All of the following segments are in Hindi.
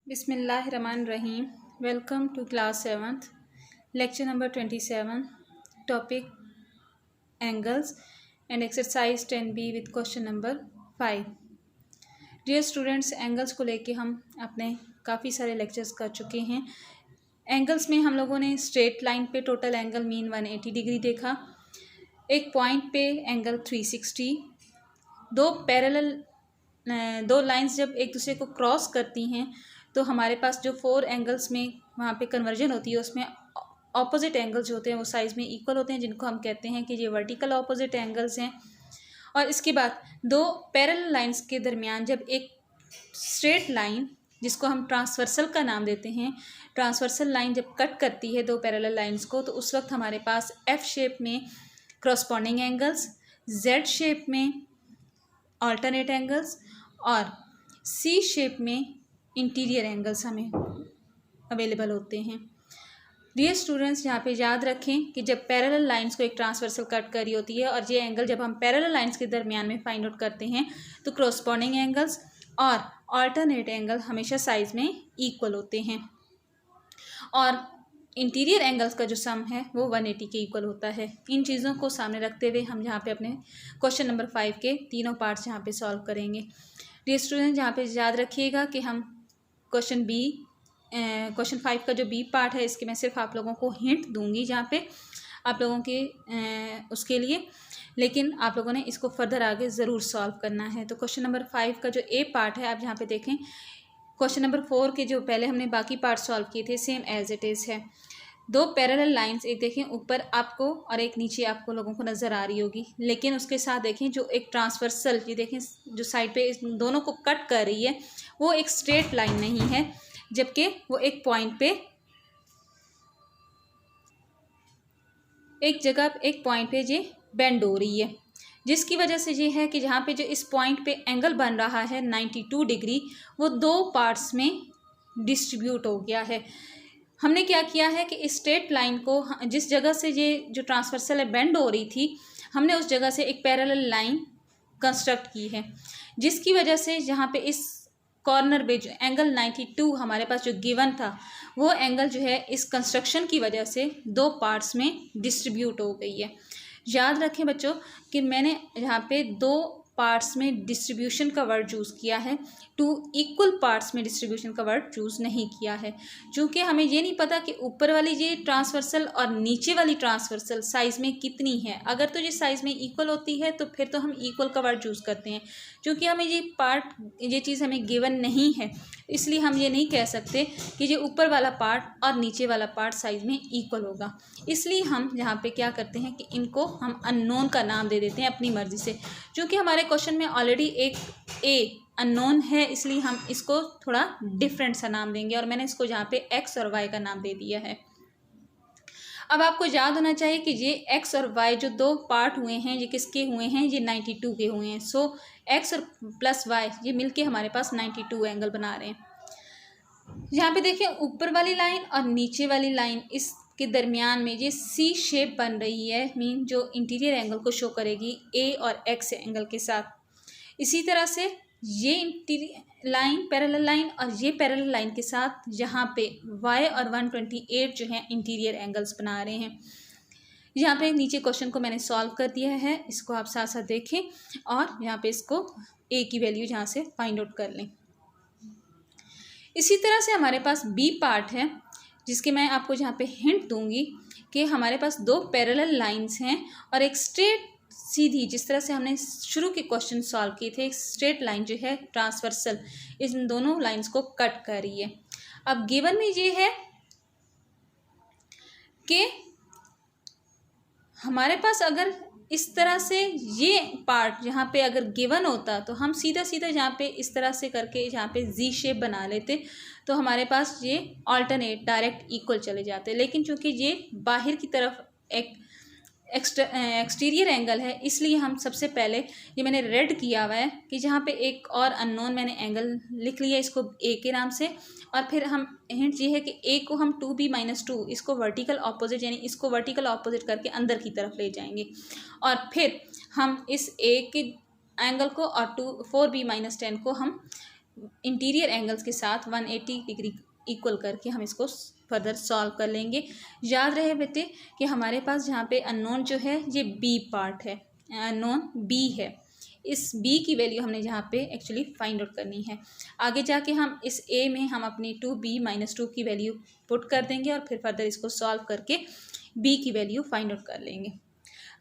Bismillahirrahmanirrahim. Welcome to class 7th, lecture number 27, topic angles and exercise 10b with question number 5. Dear students, angles को लेके हम अपने काफ़ी सारे लेक्चर्स कर चुके हैं। एंगल्स में हम लोगों ने स्ट्रेट लाइन पे टोटल एंगल मीन 180 डिग्री देखा, एक पॉइंट पे एंगल 360, दो लाइंस जब एक दूसरे को क्रॉस करती हैं तो हमारे पास जो 4 एंगल्स में वहाँ पे कन्वर्जन होती है उसमें ऑपोजिट एंगल्स जो होते हैं वो साइज़ में इक्वल होते हैं, जिनको हम कहते हैं कि ये वर्टिकल ऑपोजिट एंगल्स हैं। और इसके बाद दो पैरेलल लाइंस के दरमियान जब एक स्ट्रेट लाइन, जिसको हम ट्रांसवर्सल का नाम देते हैं, ट्रांसवर्सल लाइन जब कट करती है दो पैरेलल लाइंस को, तो उस वक्त हमारे पास एफ शेप में करस्पॉन्डिंग एंगल्स, जेड शेप में ऑल्टरनेट एंगल्स और सी शेप में इंटीरियर एंगल्स हमें अवेलेबल होते हैं। डियर स्टूडेंट्स, यहाँ पे याद रखें कि जब पैरेलल लाइंस को एक ट्रांसवर्सल कट करी होती है और ये एंगल जब हम पैरेलल लाइंस के दरमियान में फाइंड आउट करते हैं तो करस्पॉन्डिंग एंगल्स और ऑल्टरनेट एंगल हमेशा साइज में इक्वल होते हैं और इंटीरियर एंगल्स का जो सम है वो 180 के इक्वल होता है। इन चीज़ों को सामने रखते हुए हम यहाँ पे अपने क्वेश्चन नंबर 5 के तीनों पार्ट्स यहाँ पे सॉल्व करेंगे। डियर स्टूडेंट, यहाँ पे याद रखिएगा कि हम क्वेश्चन 5 का जो बी पार्ट है इसके मैं सिर्फ आप लोगों को हिंट दूंगी जहाँ पे आप लोगों के उसके लिए, लेकिन आप लोगों ने इसको फर्दर आगे ज़रूर सॉल्व करना है। तो क्वेश्चन नंबर 5 का जो ए पार्ट है आप यहाँ पे देखें, क्वेश्चन नंबर 4 के जो पहले हमने बाकी पार्ट सॉल्व किए थे सेम एज इट इज़ है। दो पैरेलल लाइंस, एक देखें ऊपर आपको और एक नीचे आपको लोगों को नज़र आ रही होगी, लेकिन उसके साथ देखें जो एक ट्रांसवर्सल, ये देखें जो साइड पे इस दोनों को कट कर रही है वो एक स्ट्रेट लाइन नहीं है, जबकि वो एक पॉइंट पे ये बेंड हो रही है, जिसकी वजह से ये है कि जहाँ पे जो इस पॉइंट पे एंगल बन रहा है 92 डिग्री वो दो पार्ट्स में डिस्ट्रीब्यूट हो गया है। हमने क्या किया है कि इस स्ट्रेट लाइन को जिस जगह से ये जो ट्रांसवर्सल है बेंड हो रही थी, हमने उस जगह से एक पैरेलल लाइन कंस्ट्रक्ट की है, जिसकी वजह से जहाँ पे इस कॉर्नर पे जो एंगल 92 हमारे पास जो गिवन था वो एंगल जो है इस कंस्ट्रक्शन की वजह से दो पार्ट्स में डिस्ट्रीब्यूट हो गई है। याद रखें बच्चों कि मैंने यहाँ पे दो पार्ट्स में डिस्ट्रीब्यूशन का वर्ड चूज़ किया है, 2 इक्वल पार्ट्स में डिस्ट्रीब्यूशन का वर्ड चूज़ नहीं किया है, क्योंकि हमें ये नहीं पता कि ऊपर वाली ये ट्रांसवर्सल और नीचे वाली ट्रांसवर्सल साइज़ में कितनी है। अगर तो ये साइज़ में इक्वल होती है तो फिर तो हम इक्वल का वर्ड चूज़ करते हैं, क्योंकि हमें ये चीज़ हमें गिवन नहीं है, इसलिए हम ये नहीं कह सकते कि ये ऊपर वाला पार्ट और नीचे वाला पार्ट साइज़ में इक्वल होगा। इसलिए हम यहाँ पे क्या करते हैं कि इनको हम अननोन का नाम दे देते हैं अपनी मर्ज़ी से। क्योंकि हमारे क्वेश्चन में ऑलरेडी एक ए अननोन है, इसलिए हम इसको थोड़ा डिफरेंट सा नाम देंगे और मैंने इसको यहाँ पे एक्स और वाई का नाम दे दिया है। अब आपको याद होना चाहिए कि ये एक्स और वाई जो दो पार्ट हुए हैं ये किसके हुए हैं, ये 92 के हुए हैं। सो एक्स और प्लस वाई ये मिलके हमारे पास 92 एंगल बना रहे हैं। यहाँ पे देखिए ऊपर वाली लाइन और नीचे वाली लाइन इसके दरमियान में ये सी शेप बन रही है, मीन जो इंटीरियर एंगल को शो करेगी ए और एक्स एंगल के साथ। इसी तरह से ये इंटीरियर लाइन पैरेलल लाइन और ये पैरेलल लाइन के साथ यहाँ पे y और 128 जो है इंटीरियर एंगल्स बना रहे हैं। यहाँ पे नीचे क्वेश्चन को मैंने सॉल्व कर दिया है, इसको आप साथ साथ देखें और यहाँ पे इसको a की वैल्यू यहाँ से फाइंड आउट कर लें। इसी तरह से हमारे पास b पार्ट है, जिसके मैं आपको यहाँ पे हिंट दूंगी कि हमारे पास दो पैरेलल लाइन्स हैं और एक स्ट्रेट सीधी, जिस तरह से हमने शुरू के क्वेश्चन सॉल्व किए थे, एक स्ट्रेट लाइन जो है ट्रांसवर्सल इन दोनों लाइंस को कट कर रही है। अब गिवन में ये है कि हमारे पास अगर इस तरह से ये पार्ट यहाँ पे अगर गिवन होता तो हम सीधा सीधा यहाँ पे इस तरह से करके यहाँ पे जी शेप बना लेते तो हमारे पास ये ऑल्टरनेट डायरेक्ट इक्वल चले जाते, लेकिन चूंकि ये बाहर की तरफ एक एक्सटीरियर एंगल है, इसलिए हम सबसे पहले ये मैंने रेड किया हुआ है कि जहाँ पे एक और अननोन मैंने एंगल लिख लिया इसको ए के नाम से, और फिर हम हिंट ये है कि ए को हम 2b-2 इसको वर्टिकल ऑपोजिट यानी इसको वर्टिकल ऑपोजिट करके अंदर की तरफ ले जाएंगे और फिर हम इस ए के एंगल को और 4b-10 को हम इंटीरियर एंगल्स के साथ 180 डिग्री इक्वल करके हम इसको फर्दर सॉल्व कर लेंगे। याद रहे बेटे कि हमारे पास जहाँ पे अननोन जो है ये बी पार्ट है, अननोन बी है। इस बी की वैल्यू हमने यहाँ पे एक्चुअली फाइंड आउट करनी है। आगे जाके हम इस ए में हम अपनी 2b-2 की वैल्यू पुट कर देंगे और फिर फर्दर इसको सॉल्व करके बी की वैल्यू फाइंड आउट कर लेंगे।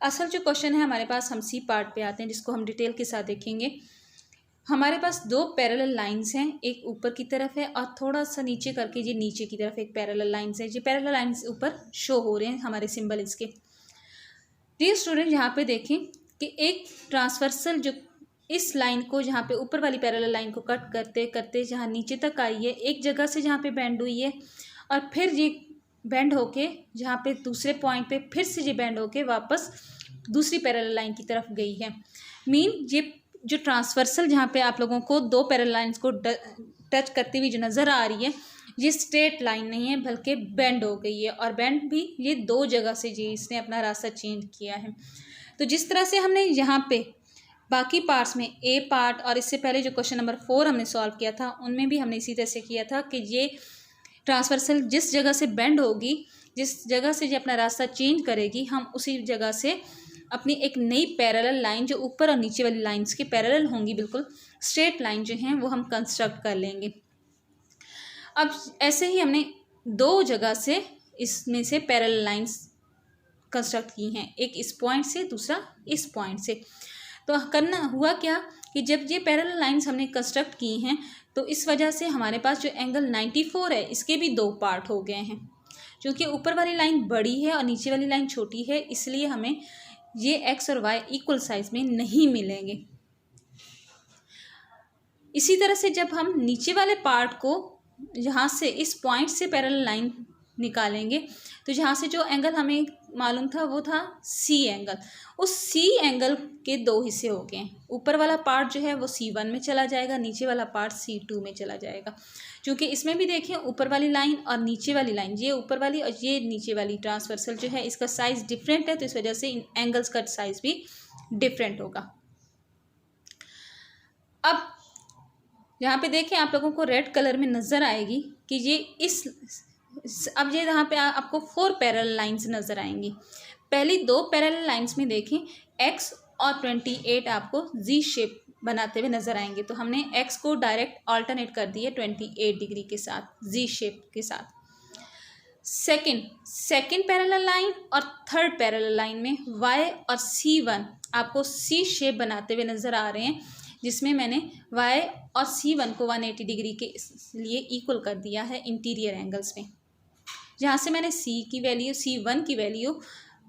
असल जो क्वेश्चन है हमारे पास, हम सी पार्ट पे आते हैं जिसको हम डिटेल के साथ देखेंगे। हमारे पास दो पैरेलल लाइंस हैं, एक ऊपर की तरफ है और थोड़ा सा नीचे करके ये नीचे की तरफ एक पैरेलल लाइंस है। ये पैरेलल लाइंस ऊपर शो हो रहे हैं हमारे सिंबल इसके। डियर स्टूडेंट, यहाँ पे देखें कि एक ट्रांसवर्सल जो इस लाइन को जहाँ पे ऊपर वाली पैरेलल लाइन को कट करते करते जहाँ नीचे तक आई है, एक जगह से जहाँ पे बेंड हुई है और फिर ये बेंड होके जहाँ पे दूसरे पॉइंट पे फिर से ये बेंड होके वापस दूसरी पैरेलल लाइन की तरफ गई है। मीन ये जो ट्रांसवर्सल जहाँ पे आप लोगों को दो पैरेलल लाइंस को टच करती हुई जो नज़र आ रही है, ये स्ट्रेट लाइन नहीं है बल्कि बेंड हो गई है और बेंड भी ये दो जगह से जी इसने अपना रास्ता चेंज किया है। तो जिस तरह से हमने यहाँ पे बाकी पार्ट्स में ए पार्ट और इससे पहले जो क्वेश्चन नंबर 4 हमने सॉल्व किया था उनमें भी हमने इसी तरह से किया था कि ये ट्रांसवर्सल जिस जगह से बेंड होगी, जिस जगह से ये अपना रास्ता चेंज करेगी, हम उसी जगह से अपनी एक नई पैरेलल लाइन जो ऊपर और नीचे वाली लाइंस के पैरेलल होंगी, बिल्कुल स्ट्रेट लाइन जो हैं वो हम कंस्ट्रक्ट कर लेंगे। अब ऐसे ही हमने दो जगह से इसमें से पैरेलल लाइंस कंस्ट्रक्ट की हैं, एक इस पॉइंट से दूसरा इस पॉइंट से। तो करना हुआ क्या कि जब ये पैरेलल लाइंस हमने कंस्ट्रक्ट की हैं तो इस वजह से हमारे पास जो एंगल 94 है इसके भी दो पार्ट हो गए हैं। क्योंकि ऊपर वाली लाइन बड़ी है और नीचे वाली लाइन छोटी है, इसलिए हमें ये एक्स और वाई इक्वल साइज में नहीं मिलेंगे। इसी तरह से जब हम नीचे वाले पार्ट को यहाँ से इस पॉइंट से पैरेलल लाइन निकालेंगे तो जहाँ से जो एंगल हमें मालूम था वो था सी एंगल। उस सी एंगल के दो हिस्से हो गए हैं। ऊपर वाला पार्ट जो है वो C1 में चला जाएगा, नीचे वाला पार्ट C2 में चला जाएगा। क्योंकि इसमें भी देखें ऊपर वाली लाइन और नीचे वाली लाइन, ये ऊपर वाली और ये नीचे वाली ट्रांसवर्सल जो है इसका साइज़ डिफरेंट है, तो इस वजह से इन एंगल्स का साइज़ भी डिफरेंट होगा। अब यहाँ पे देखें आप लोगों को रेड कलर में नज़र आएगी कि ये अब ये यहाँ पे आपको 4 पैरेलल लाइंस नज़र आएंगी। पहली दो पैरेलल लाइंस में देखें x और 28 आपको जी शेप बनाते हुए नज़र आएंगे। तो हमने x को डायरेक्ट अल्टरनेट कर दिए 28 डिग्री के साथ, जी शेप के साथ। सेकंड पैरेलल लाइन और थर्ड पैरेलल लाइन में y और C1 आपको C शेप बनाते हुए नज़र आ रहे हैं, जिसमें मैंने y और C1 को 180 डिग्री के लिए इक्वल कर दिया है इंटीरियर एंगल्स में। जहाँ से मैंने C1 की वैल्यू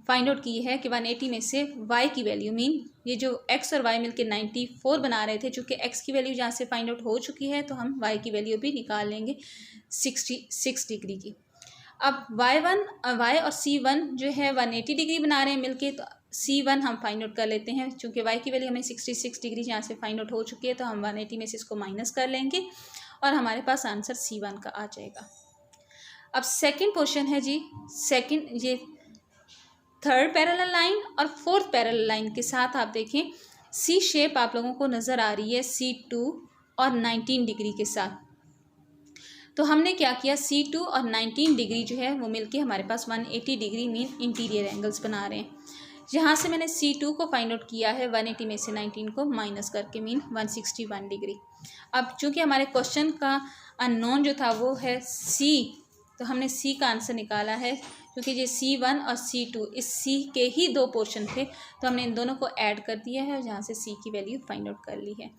फाइंड आउट की है कि 180 में से y की वैल्यू, मीन ये जो x और y मिलके 94 बना रहे थे, चूँकि x की वैल्यू जहाँ से फाइंड आउट हो चुकी है तो हम y की वैल्यू भी निकाल लेंगे 66 डिग्री की। अब y और C1 जो है 180 डिग्री बना रहे हैं मिलके, तो C1 हम फाइंड आउट कर लेते हैं। चूँकि y की वैल्यू हमें 66 डिग्री यहाँ से फाइंड आउट हो चुकी है तो हम 180 में से इसको माइनस कर लेंगे और हमारे पास आंसर C1 का आ जाएगा। अब सेकंड क्वेश्चन है जी, ये थर्ड पैरेलल लाइन और फोर्थ पैरेलल लाइन के साथ आप देखें सी शेप आप लोगों को नज़र आ रही है C2 और 19 डिग्री के साथ। तो हमने क्या किया, C2 और 19 डिग्री जो है वो मिलके हमारे पास 180 डिग्री मीन इंटीरियर एंगल्स बना रहे हैं। यहाँ से मैंने C2 को फाइंड आउट किया है 180 में से 19 को माइनस करके, मीन 161 डिग्री। अब चूँकि हमारे क्वेश्चन का अननोन जो था वो है C, तो हमने C का आंसर निकाला है। क्योंकि ये C1 और C2 इस C के ही दो पोर्शन थे तो हमने इन दोनों को ऐड कर दिया है और जहाँ से C की वैल्यू फाइंड आउट कर ली है।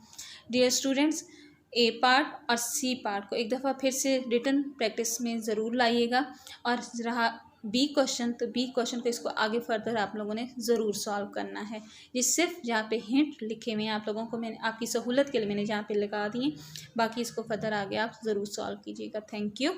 डियर स्टूडेंट्स, A पार्ट और C पार्ट को एक दफ़ा फिर से रिटन प्रैक्टिस में ज़रूर लाइएगा। और रहा B क्वेश्चन, तो B क्वेश्चन को इसको आगे फर्दर आप लोगों ने ज़रूर सॉल्व करना है। ये सिर्फ जहाँ पे हिंट लिखे हुए हैं आप लोगों को मैंने आपकी सहूलत के लिए मैंने जहाँ पे लगा दिए, बाकी इसको फर्दर आगे आप ज़रूर सॉल्व कीजिएगा। Thank you.